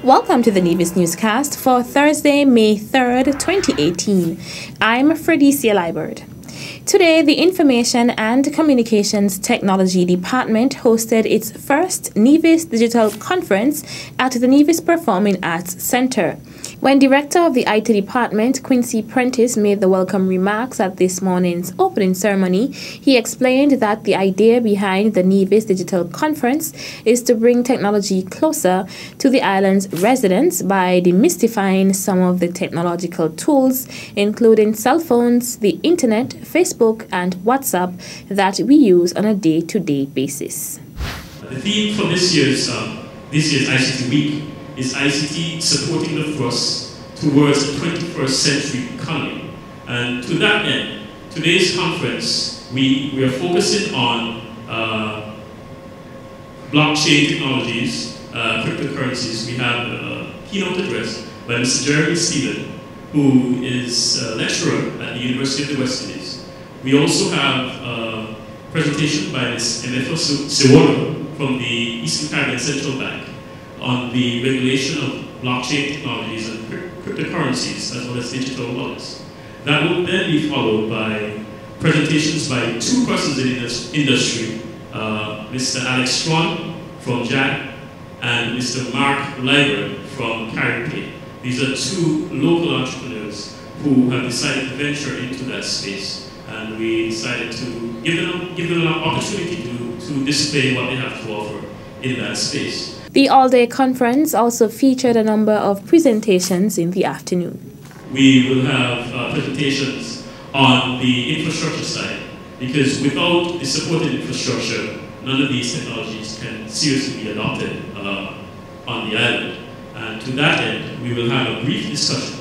Welcome to the Nevis Newscast for Thursday, May 3rd, 2018. I'm Fredicia Liebert. Today, the Information and Communications Technology Department hosted its first Nevis Digital Conference at the Nevis Performing Arts Center. When Director of the IT Department, Quincy Prentice, made the welcome remarks at this morning's opening ceremony, he explained that the idea behind the Nevis Digital Conference is to bring technology closer to the island's residents by demystifying some of the technological tools, including cell phones, the internet, Facebook, and WhatsApp that we use on a day-to-day basis. The theme for this year's ICT Week is ICT supporting the thrust towards the 21st century economy. And to that end, today's conference, we are focusing on blockchain technologies, cryptocurrencies. We have a keynote address by Mr. Jeremy Stephen, who is a lecturer at the University of the West Indies. We also have a presentation by Ms. Emefa Sewolo from the Eastern Caribbean Central Bank on the regulation of blockchain technologies and cryptocurrencies, as well as digital wallets. That will then be followed by presentations by two persons in the industry, Mr. Alex Strawn from JAC and Mr. Mark Liebert from CaribPay. These are two local entrepreneurs who have decided to venture into that space, and we decided to give them an opportunity to display what they have to offer in that space. The all-day conference also featured a number of presentations in the afternoon. We will have presentations on the infrastructure side, because without the supported infrastructure, none of these technologies can seriously be adopted on the island. And to that end, we will have a brief discussion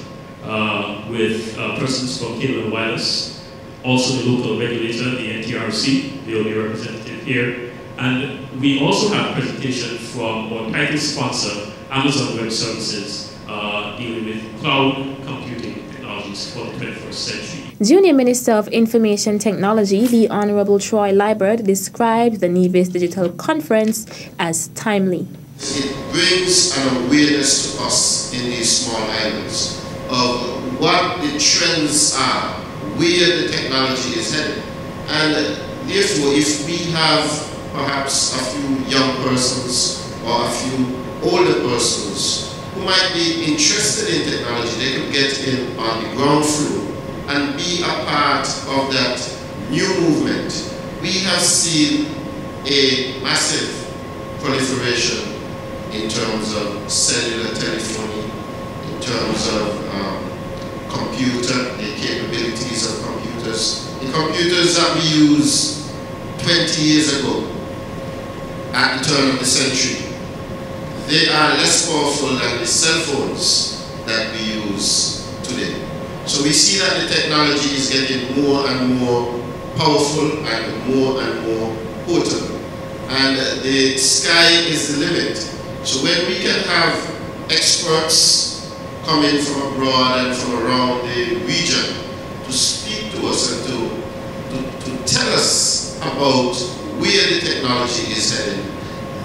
with persons from Cable and Wireless, also the local regulator, the NTRC, the only representative here. And we also have a presentation from our title sponsor, Amazon Web Services, dealing with cloud computing technologies for the 21st century. Junior Minister of Information Technology, the Honorable Troy Liebert, described the Nevis Digital Conference as timely. It brings an awareness to us in these small islands of what the trends are, where the technology is headed. And therefore, if we have perhaps a few young persons or a few older persons who might be interested in technology, they could get in on the ground floor and be a part of that new movement. We have seen a massive proliferation in terms of cellular telephony, in terms of the capabilities of computers. The computers that we used 20 years ago, at the turn of the century, they are less powerful than the cell phones that we use today. So we see that the technology is getting more and more powerful and more potent. And the sky is the limit. So when we can have experts coming from abroad and from around the region to speak to us and to tell us about where the technology is headed,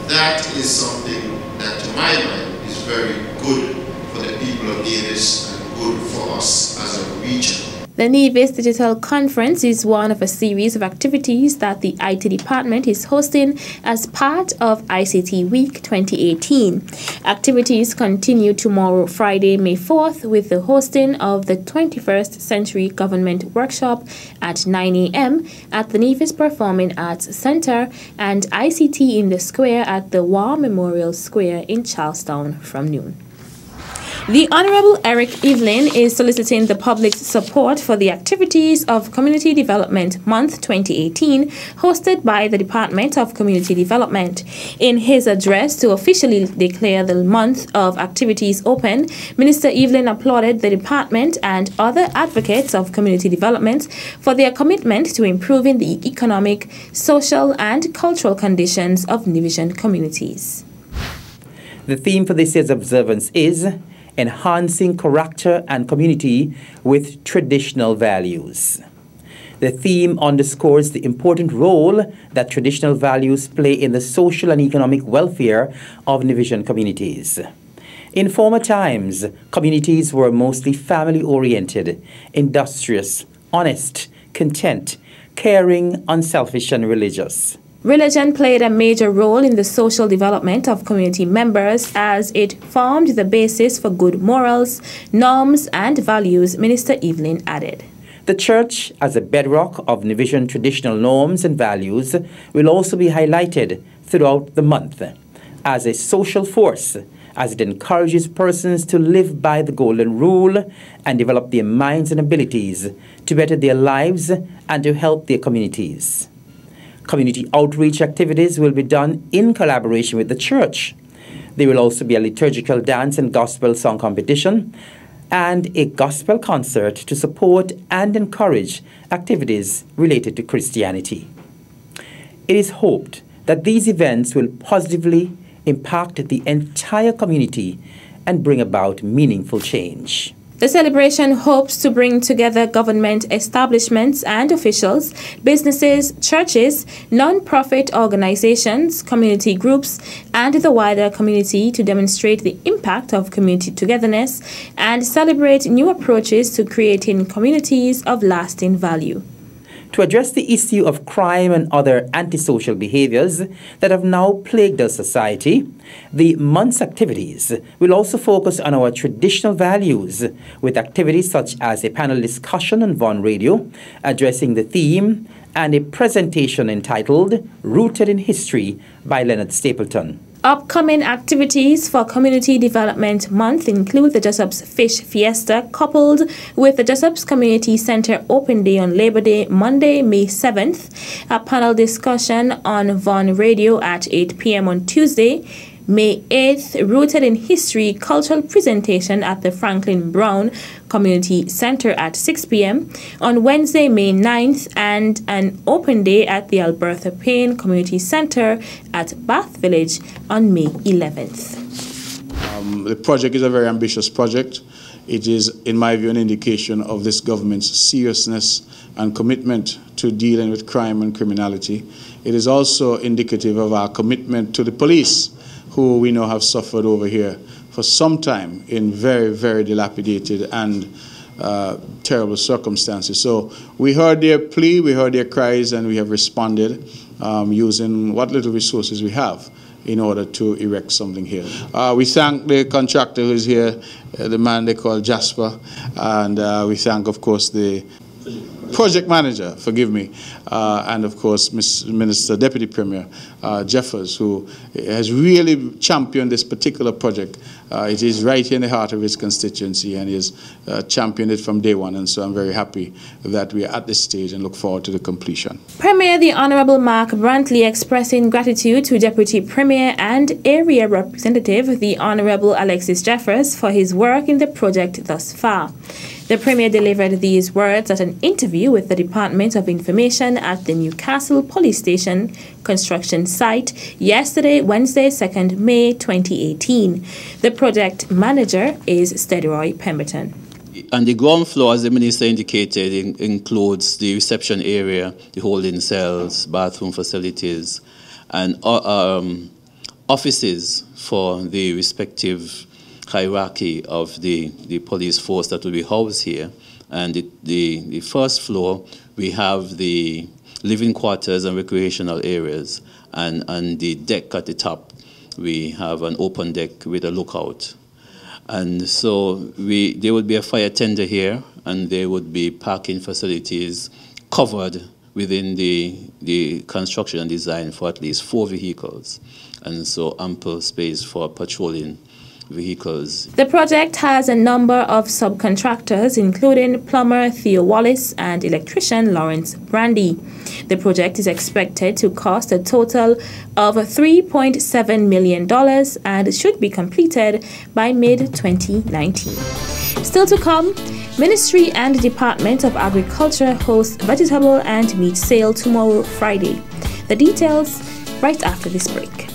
that is something that, to my mind, is very good for the people of Nevis and good for us as a region. The Nevis Digital Conference is one of a series of activities that the IT Department is hosting as part of ICT Week 2018. Activities continue tomorrow, Friday, May 4th, with the hosting of the 21st Century Government Workshop at 9 a.m. at the Nevis Performing Arts Center and ICT in the Square at the War Memorial Square in Charlestown from noon. The Honorable Eric Evelyn is soliciting the public's support for the activities of Community Development Month 2018 hosted by the Department of Community Development. In his address to officially declare the month of activities open, Minister Evelyn applauded the department and other advocates of community development for their commitment to improving the economic, social, and cultural conditions of Nevisian communities. The theme for this year's observance is enhancing character and community with traditional values. The theme underscores the important role that traditional values play in the social and economic welfare of Nevisian communities. In former times, communities were mostly family-oriented, industrious, honest, content, caring, unselfish, and religious. Religion played a major role in the social development of community members as it formed the basis for good morals, norms, and values, Minister Evelyn added. The church, as a bedrock of Nevisian traditional norms and values, will also be highlighted throughout the month as a social force, as it encourages persons to live by the golden rule and develop their minds and abilities to better their lives and to help their communities. Community outreach activities will be done in collaboration with the church. There will also be a liturgical dance and gospel song competition and a gospel concert to support and encourage activities related to Christianity. It is hoped that these events will positively impact the entire community and bring about meaningful change. The celebration hopes to bring together government establishments and officials, businesses, churches, non-profit organizations, community groups, and the wider community to demonstrate the impact of community togetherness and celebrate new approaches to creating communities of lasting value. To address the issue of crime and other antisocial behaviors that have now plagued our society, the month's activities will also focus on our traditional values, with activities such as a panel discussion on Von Radio addressing the theme and a presentation entitled Rooted in History by Leonard Stapleton. Upcoming activities for Community Development Month include the Jessups Fish Fiesta, coupled with the Jessups Community Center Open Day on Labor Day, Monday, May 7th, a panel discussion on Von Radio at 8 p.m. on Tuesday, May 8th, Rooted in History cultural presentation at the Franklin Brown Community Center at 6 p.m. on Wednesday, May 9th, and an open day at the Albertha Payne Community Center at Bath Village on May 11th. The project is a very ambitious project. It is, in my view, an indication of this government's seriousness and commitment to dealing with crime and criminality. It is also indicative of our commitment to the police, who we know have suffered over here for some time in very, very dilapidated and terrible circumstances. So we heard their plea, we heard their cries, and we have responded using what little resources we have in order to erect something here. We thank the contractor who is here, the man they call Jasper, and we thank, of course, the project manager, forgive me, and of course Minister Deputy Premier Jeffers, who has really championed this particular project. It is right here in the heart of his constituency, and he has championed it from day one, and so I'm very happy that we are at this stage and look forward to the completion. Premier the Honourable Mark Brantley expressing gratitude to Deputy Premier and Area Representative the Honourable Alexis Jeffers for his work in the project thus far. The Premier delivered these words at an interview with the Department of Information at the Newcastle Police Station construction site yesterday, Wednesday, 2nd May 2018. The project manager is Steadyroy Pemberton. And the ground floor, as the Minister indicated, includes the reception area, the holding cells, bathroom facilities, and offices for the respective hierarchy of the police force that will be housed here. And the first floor, we have the living quarters and recreational areas. And the deck at the top, we have an open deck with a lookout. And so there would be a fire tender here, and there would be parking facilities covered within the construction and design for at least 4 vehicles. And so ample space for patrolling vehicles. The project has a number of subcontractors, including plumber Theo Wallace and electrician Lawrence Brandy. The project is expected to cost a total of $3.7 million and should be completed by mid-2019. Still to come, Ministry and Department of Agriculture host vegetable and meat sale tomorrow, Friday. The details right after this break.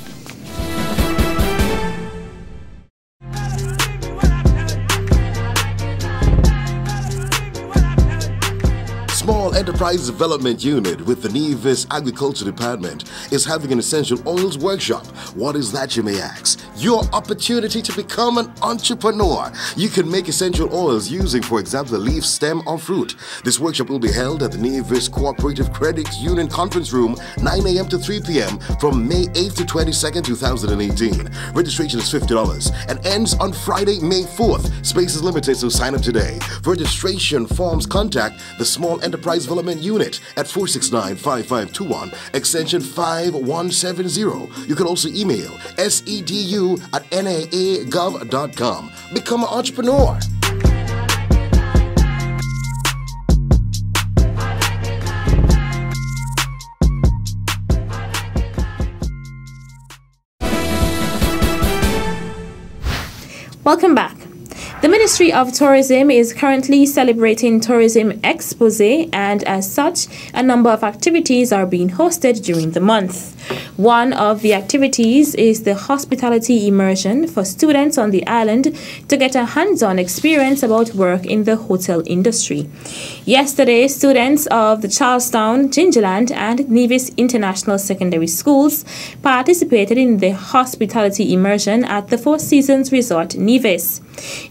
Small Enterprise Development Unit with the Nevis Agriculture Department is having an essential oils workshop. What is that, you may ask? Your opportunity to become an entrepreneur. You can make essential oils using, for example, a leaf, stem, or fruit. This workshop will be held at the Nevis Cooperative Credit Union Conference Room, 9 a.m. to 3 p.m. from May 8th to 22nd, 2018. Registration is $50 and ends on Friday, May 4th. Space is limited, so sign up today. For registration forms, contact the Small Enterprise Development Unit at 469-5521, extension 5170. You can also email sedu@naa.gov.com. Become an entrepreneur. Welcome back. The Ministry of Tourism is currently celebrating Tourism Exposé, and as such, a number of activities are being hosted during the month. One of the activities is the hospitality immersion for students on the island to get a hands-on experience about work in the hotel industry. Yesterday, students of the Charlestown, Gingerland, and Nevis International Secondary Schools participated in the hospitality immersion at the Four Seasons Resort, Nevis.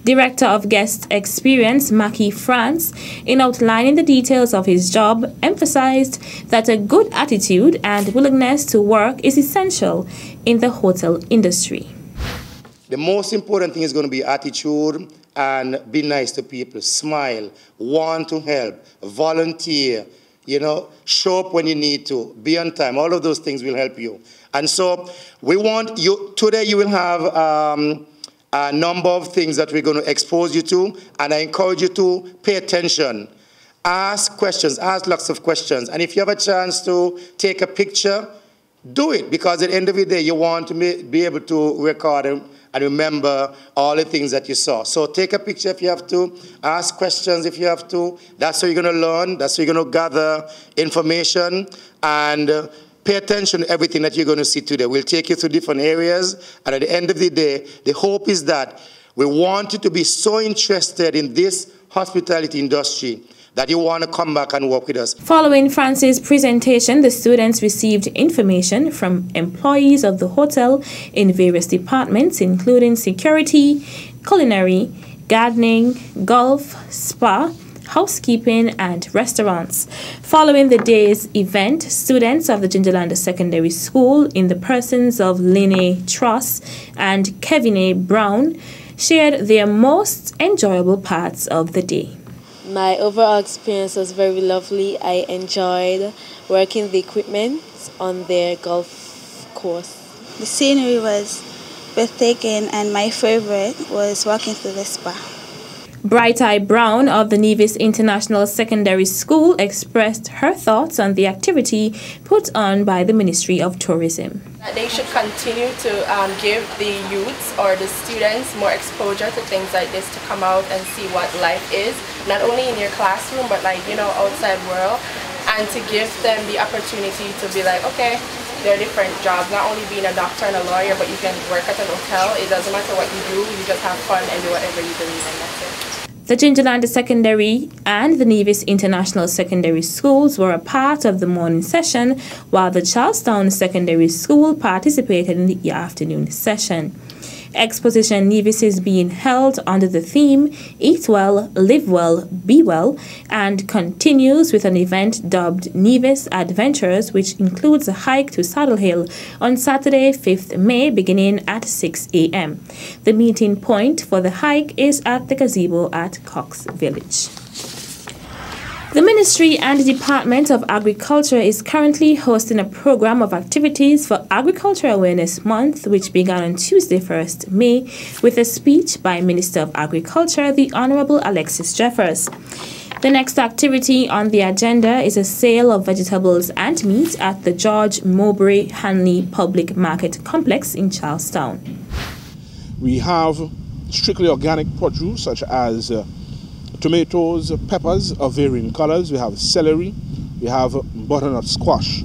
Director of Guest Experience, Mackie France, in outlining the details of his job, emphasized that a good attitude and willingness to work is essential in the hotel industry. The most important thing is going to be attitude and be nice to people, smile, want to help, volunteer, show up when you need to, be on time. All of those things will help you. And so we want you, today you will have a number of things that we're going to expose you to, and I encourage you to pay attention. Ask questions, ask lots of questions. And if you have a chance to take a picture, do it, because at the end of the day, you want to be able to record and remember all the things that you saw. So take a picture if you have to, ask questions if you have to. That's how you're going to learn, that's how you're going to gather information, and pay attention to everything that you're going to see today. We'll take you through different areas, and at the end of the day, the hope is that we want you to be so interested in this hospitality industry that you want to come back and work with us. Following Francis' presentation, the students received information from employees of the hotel in various departments, including security, culinary, gardening, golf, spa, housekeeping, and restaurants. Following the day's event, students of the Gingerland Secondary School, in the persons of Lene Truss and Kevin A. Brown, shared their most enjoyable parts of the day. My overall experience was very lovely. I enjoyed working the equipment on their golf course. The scenery was breathtaking, and my favorite was walking through the spa. Bright Eye Brown of the Nevis International Secondary School expressed her thoughts on the activity put on by the Ministry of Tourism. They should continue to give the youths or the students more exposure to things like this, to come out and see what life is, not only in your classroom, but outside world, and to give them the opportunity to be like, okay, there are different jobs, not only being a doctor and a lawyer, but you can work at an hotel. It doesn't matter what you do, you just have fun and do whatever you believe in, that's it. The Gingerland Secondary and the Nevis International Secondary Schools were a part of the morning session, while the Charlestown Secondary School participated in the afternoon session. Exposition Nevis is being held under the theme Eat Well, Live Well, Be Well, and continues with an event dubbed Nevis Adventures, which includes a hike to Saddle Hill on Saturday, 5th May, beginning at 6 a.m. The meeting point for the hike is at the gazebo at Cox Village. The Ministry and the Department of Agriculture is currently hosting a program of activities for Agriculture Awareness Month, which began on Tuesday, 1st May, with a speech by Minister of Agriculture, the Honorable Alexis Jeffers. The next activity on the agenda is a sale of vegetables and meat at the George Mowbray Hanley Public Market Complex in Charlestown. We have strictly organic produce such as tomatoes, peppers of varying colors. We have celery, we have butternut squash.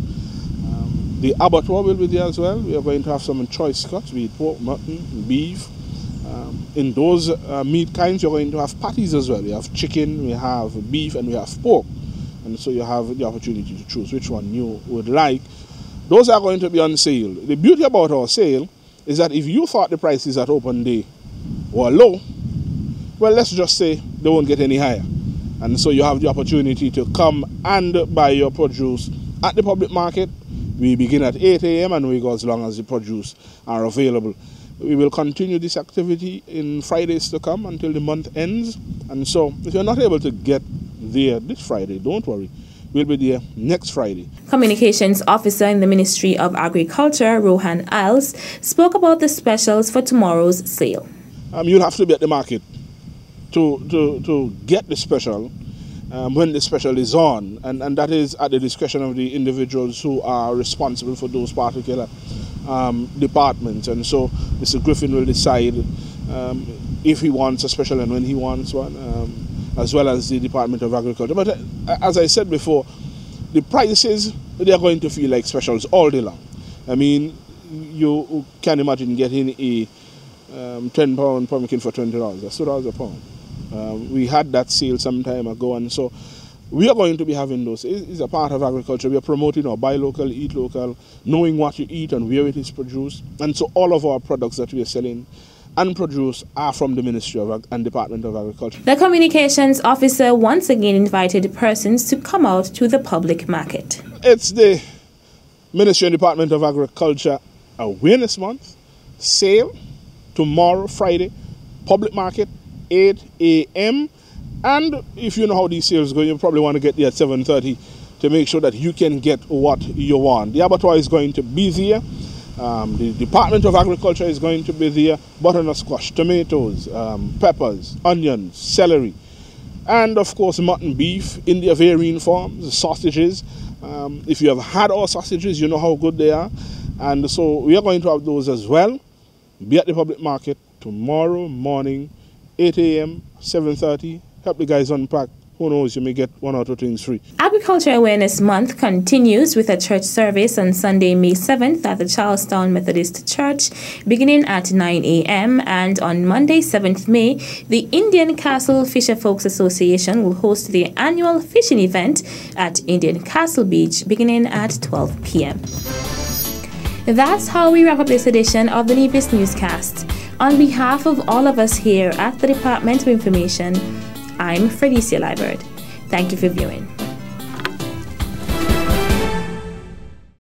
The abattoir will be there as well. We are going to have some choice cuts, be it pork, mutton, beef. In those meat kinds, you're going to have patties as well. We have chicken, we have beef, and we have pork. And so you have the opportunity to choose which one you would like. Those are going to be on sale. The beauty about our sale is that if you thought the prices at open day were low, well, let's just say they won't get any higher. And so you have the opportunity to come and buy your produce at the public market. We begin at 8 a.m. and we go as long as the produce are available. We will continue this activity in Fridays to come until the month ends. And so if you're not able to get there this Friday, don't worry. We'll be there next Friday. Communications Officer in the Ministry of Agriculture, Rohan Isles, spoke about the specials for tomorrow's sale. You'll have to be at the market to get the special when the special is on, and that is at the discretion of the individuals who are responsible for those particular departments. And so Mr. Griffin will decide if he wants a special and when he wants one, as well as the Department of Agriculture. But as I said before, the prices, they are going to feel like specials all day long. I mean, you can imagine getting a 10-pound pumpkin for $20. That's $2 a pound. We had that sale some time ago, and so we are going to be having those. It's a part of agriculture. We are promoting our buy local, eat local, knowing what you eat and where it is produced. And so all of our products that we are selling and produce are from the Ministry of and Department of Agriculture. The communications officer once again invited persons to come out to the public market. It's the Ministry and Department of Agriculture Awareness Month sale tomorrow, Friday, public market, 8 a.m. And if you know how these sales go, you probably want to get there at 7:30 to make sure that you can get what you want. The abattoir is going to be there. The Department of Agriculture is going to be there. Butternut squash, tomatoes, peppers, onions, celery, and of course mutton beef in their varying forms, sausages. If you have had our sausages, you know how good they are. And so we are going to have those as well. Be at the public market tomorrow morning, 8 a.m., 7:30. Help the guys unpack. Who knows, you may get one or two things free. Agriculture Awareness Month continues with a church service on Sunday, May 7th at the Charlestown Methodist Church, beginning at 9 a.m. And on Monday, 7th May, the Indian Castle Fisher Folks Association will host their annual fishing event at Indian Castle Beach, beginning at 12 p.m. That's how we wrap up this edition of the Nevis Newscast. On behalf of all of us here at the Department of Information, I'm Felicia Libert. Thank you for viewing.